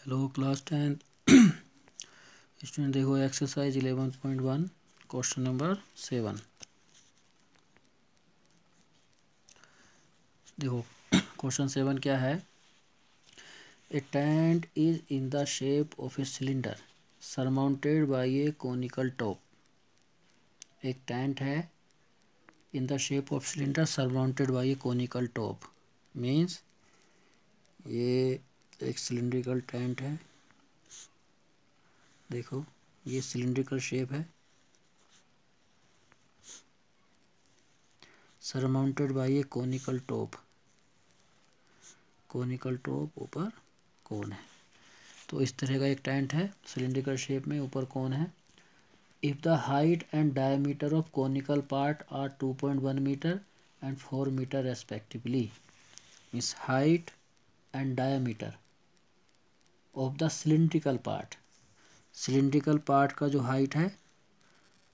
Hello class 10 student, देखो exercise 11.1 question number 7। देखो question 7 क्या है। A tent is in the shape of a cylinder surmounted by a conical top. एक tent है in the shape of cylinder surmounted by a conical top. Means ये एक cylindrical tent है। देखो ये सिलेंड्रिकल शेप है, surmounted by a conical top. Conical top, ऊपर cone है। तो इस तरह का एक टेंट है सिलेंड्रिकल शेप में, ऊपर कोन है। If the height and diameter of conical part are 2.1 metre and 4 metre respectively. Means height and diameter of the cylindrical part. Cylindrical part का जो हाइट है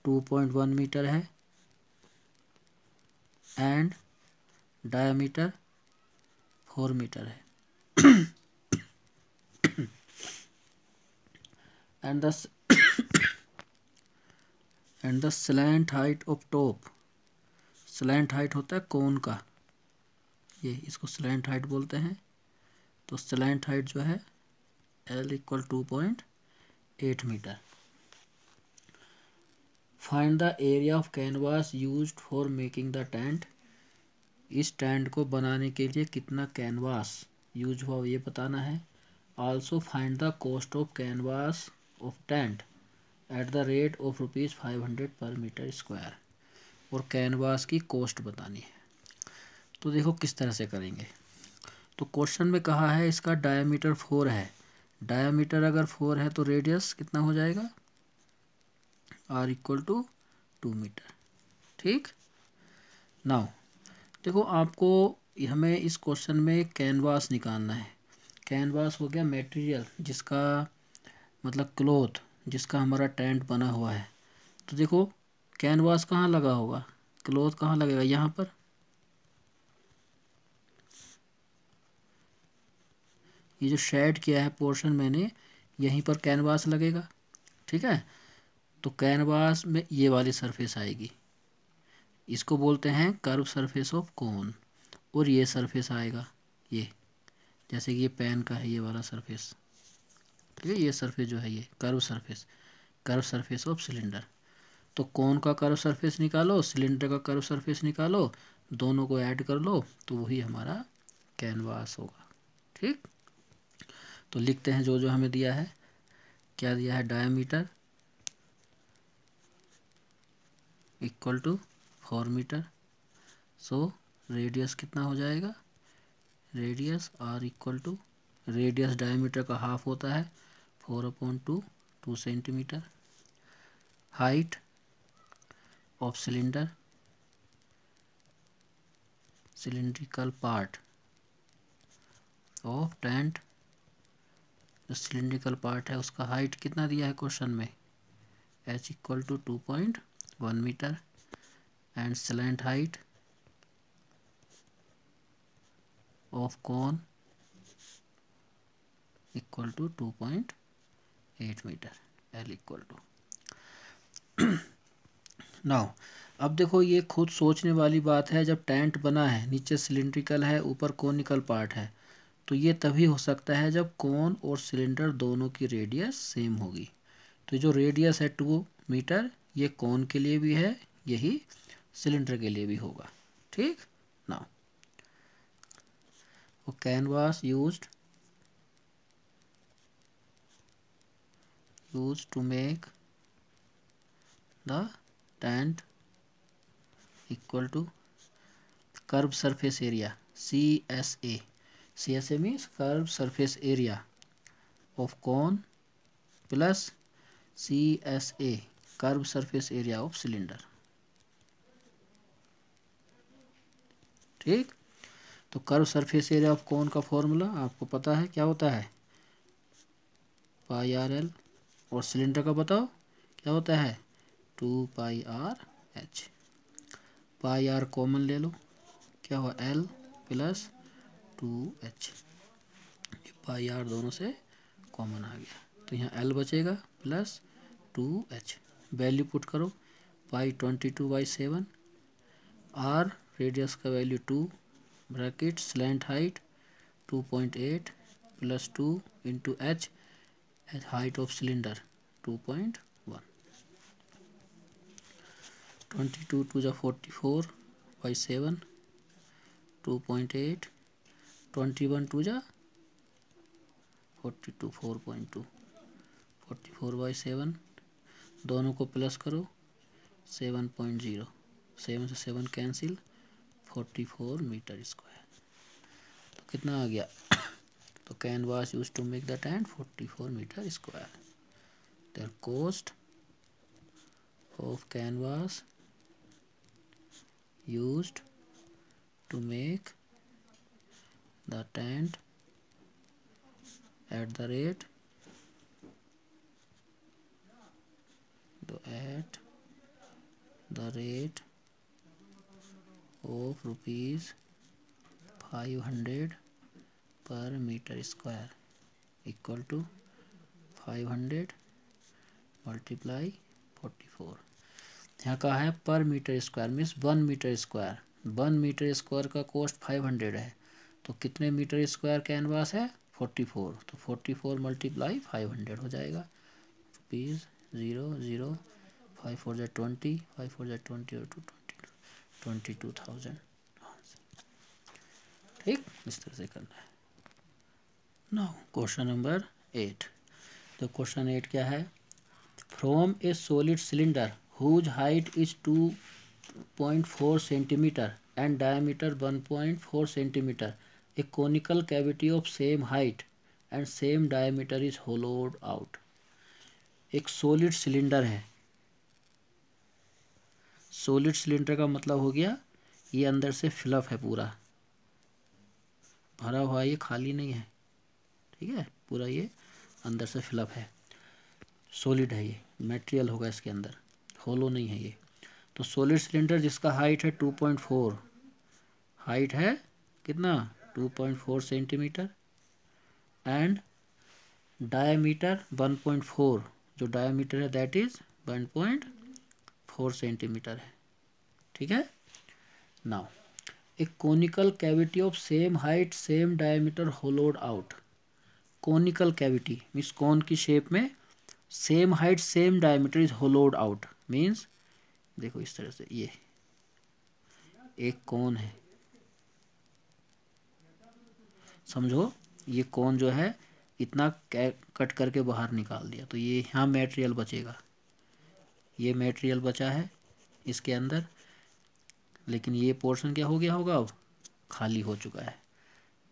2.1 मीटर है एंड डायमीटर 4 मीटर है। and the slant height of top। slant height होता है कोन का, ये इसको slant height बोलते हैं। तो slant height जो है L equal 2.8 metre. Find the area of canvas used for making the tent. इस टेंट को बनाने के लिए कितना कैनवास यूज हुआ ये बताना है। Also find the cost of canvas of tent at the rate of ₹500 पर मीटर स्क्वायर। और कैनवास की कॉस्ट बतानी है। तो देखो किस तरह से करेंगे। तो क्वेश्चन में कहा है इसका डायमीटर 4 है। डायमीटर अगर 4 है तो रेडियस कितना हो जाएगा, R इक्वल टू 2 मीटर। ठीक। नाउ देखो आपको हमें इस क्वेश्चन में कैनवास निकालना है। कैनवास हो गया मटेरियल जिसका मतलब क्लॉथ जिसका हमारा टेंट बना हुआ है। तो देखो कैनवास कहाँ लगा होगा, क्लॉथ कहाँ लगेगा, यहाँ पर। ये जो शेड किया है पोर्शन मैंने, यहीं पर कैनवास लगेगा। ठीक है। तो कैनवास में ये वाली सरफेस आएगी, इसको बोलते हैं कर्व सरफेस ऑफ कोन। और ये सरफेस आएगा ये, जैसे कि ये पेन का है ये वाला सरफेस। ठीक है। ये सरफेस जो है ये कर्व सरफेस ऑफ सिलेंडर। तो कोन का कर्व सरफेस निकालो, सिलेंडर का कर्व सरफेस निकालो, दोनों को ऐड कर लो तो वही हमारा कैनवास होगा। ठीक। तो लिखते हैं जो जो हमें दिया है। क्या दिया है, diameter equal to 4 metre. So radius कितना हो जाएगा, radius R equal to, radius diameter का हाफ होता है 4/2, 2 centimetre. Height of cylinder, cylindrical part of tent, जो सिलेंड्रिकल पार्ट है उसका हाइट कितना दिया है क्वेश्चन में, H equal to 2.1 metre. And slant height of cone equal to 2.8 metre, L equal to. Now अब देखो ये खुद सोचने वाली बात है। जब टेंट बना है, नीचे सिलेंड्रिकल है ऊपर कोनिकल पार्ट है, तो ये तभी हो सकता है जब कोन और सिलेंडर दोनों की रेडियस सेम होगी। तो जो रेडियस है 2 मीटर, ये कोन के लिए भी है, यही सिलेंडर के लिए भी होगा। ठीक। नाउ वो canvas used to make the tent equal to curved surface area CSA। CSA means curved surface area of cone plus CSA curved surface area of cylinder। ठीक। तो कर्व सरफेस एरिया ऑफ कोन का formula आपको पता है क्या होता है, πRL। और सिलेंडर का बताओ क्या होता है, 2πRH। πR कॉमन ले लो, क्या हुआ L प्लस 2H। πR दोनों से कॉमन आ गया, तो यहाँ L बचेगा प्लस 2H। वैल्यू पुट करो, पाई 22/7, R रेडियस का value 2, bracket slant height 2.8 plus 2 into H, height of cylinder 2.1। 22 2 जा 44/7, 2.8, 21 2 जा 42, 4.2, 44/7, दोनों को प्लस करो 7.0, 7 से 7 कैंसिल, 44 मीटर स्क्वायर। तो कितना आ गया? तो canvas use to make the tent 44 metre square. The cost of canvas used to make the tent at the rate of rupees 500 per meter square equal to 500 multiply 44। यहाँ का है पर metre square means 1 metre square. 1 metre square का cost 500 है, तो कितने metre square canvas है? 44, तो 44 मल्टीप्लाई 500 हो जाएगा रुपीज़ 0 0, 5 4 जा 20, 5 4 जा 20 और 22,000। ठीक, इस तरह से करना है। Now question number 8। तो क्वेश्चन 8 क्या है? From A solid cylinder whose height is 2.4 centimeter and diameter 1.4 centimeter, a conical cavity of same height and same diameter is hollowed out। एक सॉलिड सिलेंडर है। सॉलिड सिलेंडर का मतलब हो गया ये अंदर से फिलअप है, पूरा भरा हुआ, ये खाली नहीं है। ठीक है, पूरा ये अंदर से फिलअप है, सॉलिड है, ये मटेरियल होगा इसके अंदर, होलो नहीं है ये। तो सॉलिड सिलेंडर जिसका हाइट है 2.4, हाइट है कितना? 2.4 सेंटीमीटर एंड डायमीटर 1.4, जो डायमीटर है दैट इज 1.4 सेंटीमीटर है। ठीक है। नाउ एक conical cavity of same height same diameter hollowed out. Conical cavity means cone की शेप में, same height same diameter is hollowed out means देखो इस तरह से, ये एक कोन है, समझो ये कोन जो है इतना कट करके बाहर निकाल दिया, तो ये यहाँ मटेरियल बचेगा, ये मटेरियल बचा है इसके अंदर, लेकिन ये पोर्शन क्या हो गया होगा? अब खाली हो चुका है।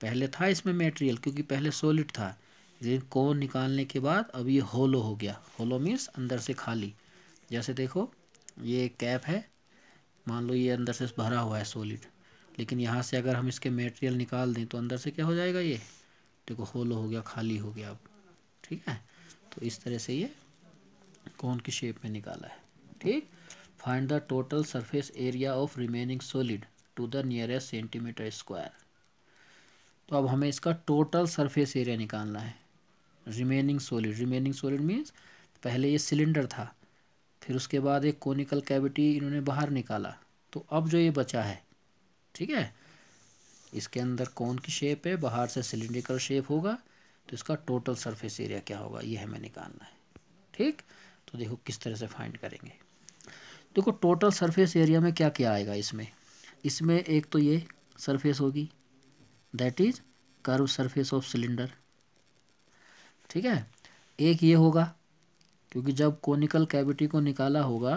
पहले था इसमें मटेरियल क्योंकि पहले सॉलिड था, लेकिन कोन निकालने के बाद अब ये होलो हो गया। होलो मीन्स अंदर से खाली। जैसे देखो ये कैप है, मान लो ये अंदर से भरा हुआ है सॉलिड, लेकिन यहाँ से अगर हम इसके मटेरियल निकाल दें तो अंदर से क्या हो जाएगा? ये देखो होलो हो गया, खाली हो गया अब। ठीक है, तो इस तरह से ये कोन की शेप में निकाला है। ठीक, find the total surface area of remaining solid to the nearest centimetre square. तो अब हमें इसका टोटल सरफेस एरिया निकालना है। रिमेनिंग सॉलिड मीन्स पहले ये सिलेंडर था, फिर उसके बाद एक कोनिकल कैविटी इन्होंने बाहर निकाला, तो अब जो ये बचा है, ठीक है, इसके अंदर कोन की शेप है, बाहर से सिलिंड्रिकल शेप होगा, तो इसका टोटल सरफेस एरिया क्या होगा ये हमें निकालना है। ठीक, तो देखो किस तरह से फाइंड करेंगे। देखो टोटल सरफेस एरिया में क्या क्या आएगा इसमें एक तो ये सरफेस होगी that is curve surface of cylinder. ठीक है, एक ये होगा क्योंकि जब कोनिकल कैविटी को निकाला होगा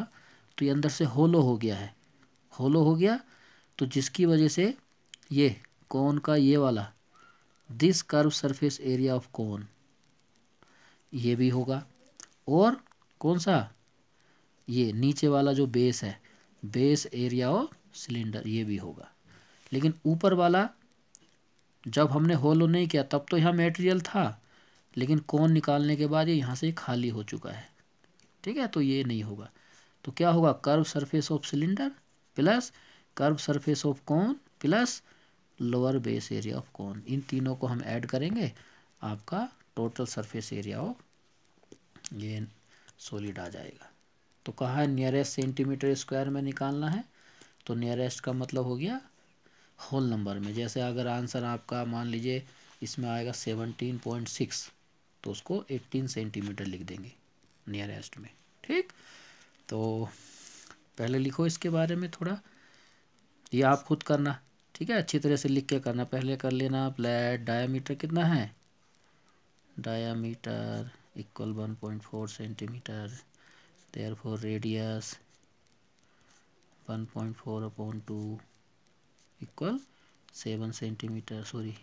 तो ये अंदर से होलो हो गया है, होलो हो गया, तो जिसकी वजह से ये कोन का ये वाला this curve surface area of कोन ये भी होगा, और कौन सा? ये नीचे वाला जो बेस है, बेस एरिया ऑफ सिलेंडर ये भी होगा। लेकिन ऊपर वाला जब हमने होलो नहीं किया तब तो यहाँ मटेरियल था, लेकिन कोन निकालने के बाद ये यहाँ से खाली हो चुका है। ठीक है, तो ये नहीं होगा। तो क्या होगा? Curve surface of cylinder plus curve surface of cone plus lower base area of cone, इन तीनों को हम ऐड करेंगे, आपका टोटल सरफेस एरिया ऑफ ये सॉलिड आ जाएगा। तो कहा है नियरेस्ट सेंटीमीटर स्क्वायर में निकालना है, तो नियरेस्ट का मतलब हो गया होल नंबर में। जैसे अगर आंसर आपका मान लीजिए इसमें आएगा 17.6, तो उसको 18 सेंटीमीटर लिख देंगे नियरेस्ट में। ठीक, तो पहले लिखो इसके बारे में थोड़ा, ये आप खुद करना, ठीक है, अच्छी तरह से लिख के करना। पहले कर लेना फ्लैट डायामीटर कितना है, diameter equal 1.4 centimetre, therefore radius 1.4/2 equal 7 centimetre, sorry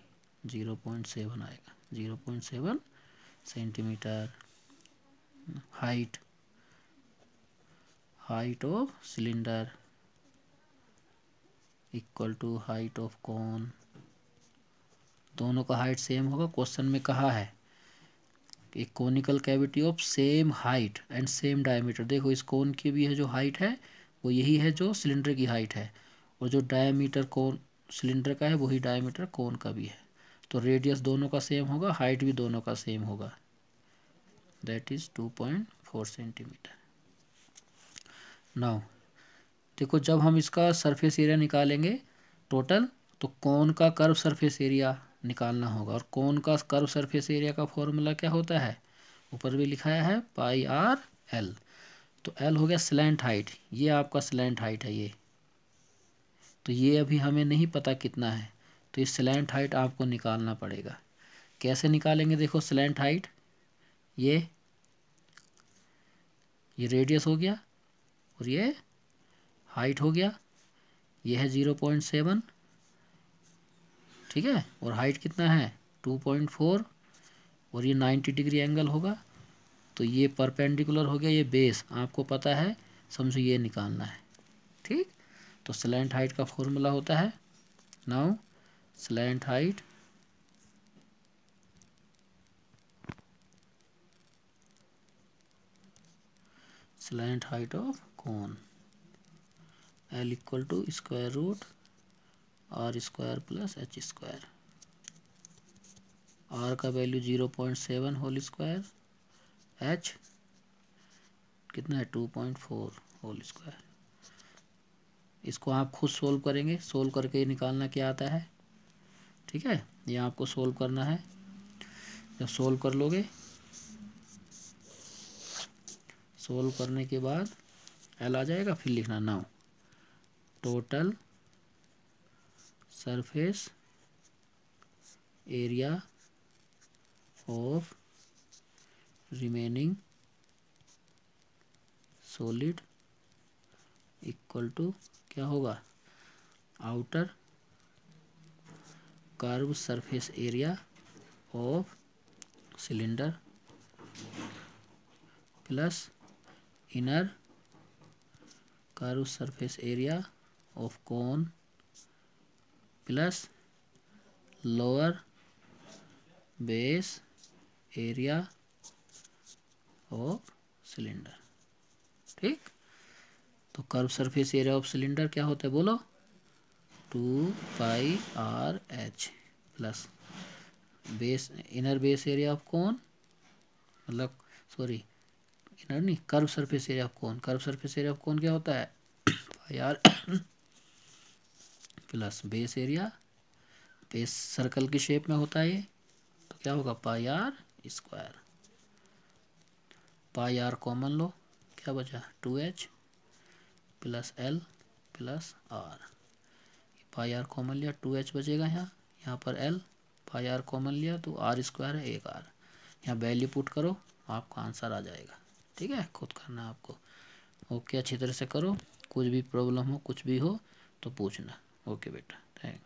0.7 आएगा, 0.7 centimetre. Height of cylinder equal to height of cone, दोनों का हाइट सेम होगा। क्वेश्चन में कहा है एक conical cavity of same height and same diameter. देखो इस कोन की भी है जो हाइट है वो यही है जो सिलेंडर की हाइट है, और जो डायमीटर कोन सिलेंडर का है वही डायमीटर कोन का भी है। तो रेडियस दोनों का सेम होगा, हाइट भी दोनों का सेम होगा, दैट इज 2.4 सेंटीमीटर। नाउ देखो जब हम इसका सरफेस एरिया निकालेंगे टोटल, तो कोन का कर्व सरफेस एरिया निकालना होगा। और कोन का कर्व सरफेस एरिया का फॉर्मूला क्या होता है, ऊपर भी लिखाया है πr/l। तो l हो गया स्लैंट हाइट, ये आपका स्लैंट हाइट है ये, तो ये अभी हमें नहीं पता कितना है, तो ये स्लैंट हाइट आपको निकालना पड़ेगा। कैसे निकालेंगे, देखो स्लैंट हाइट ये रेडियस हो गया और ये हाइट हो गया, ये है 0.7, ठीक है, और हाइट कितना है 2.4, और ये 90 डिग्री एंगल होगा, तो ये परपेंडिकुलर हो गया, ये बेस आपको पता है, समझो ये निकालना है। ठीक, तो स्लैंट हाइट का फॉर्मूला होता है, now slant height of cone L equal to square root R square plus H square. R का वैल्यू 0.7 होल स्क्वायर, H कितना है 2.4 होल स्क्वायर। इसको आप खुद सोल्व करेंगे, सोल्व करके निकालना क्या आता है, ठीक है, ये आपको सोल्व करना है। जब सोल्व कर लोगे, सोल्व करने के बाद L आ जाएगा, फिर लिखना now total surface area of remaining solid equal to क्या होगा, outer curve surface area of cylinder plus inner curve surface area of cone plus lower base area of cylinder. ठीक, तो curve surface area of cylinder क्या होता है बोलो, 2πRh plus base inner base area of cone, मतलब sorry inner नहीं, curve surface area of cone, curve surface area of cone क्या होता है πr plus base area, base circle की शेप में होता है ये, तो क्या होगा πr स्क्वायर। πr कॉमन लो, क्या बचा 2h plus l plus r, πr common लिया 2h बचेगा, यहाँ पर l, πr कॉमन लिया तो r स्क्वायर है 1r, यहाँ वैल्यू पुट करो आपका आंसर आ जाएगा। ठीक है, खुद करना आपको। ओके, अच्छी तरह से करो, कुछ भी प्रॉब्लम हो कुछ भी हो तो पूछना। ओके बेटा, थैंक।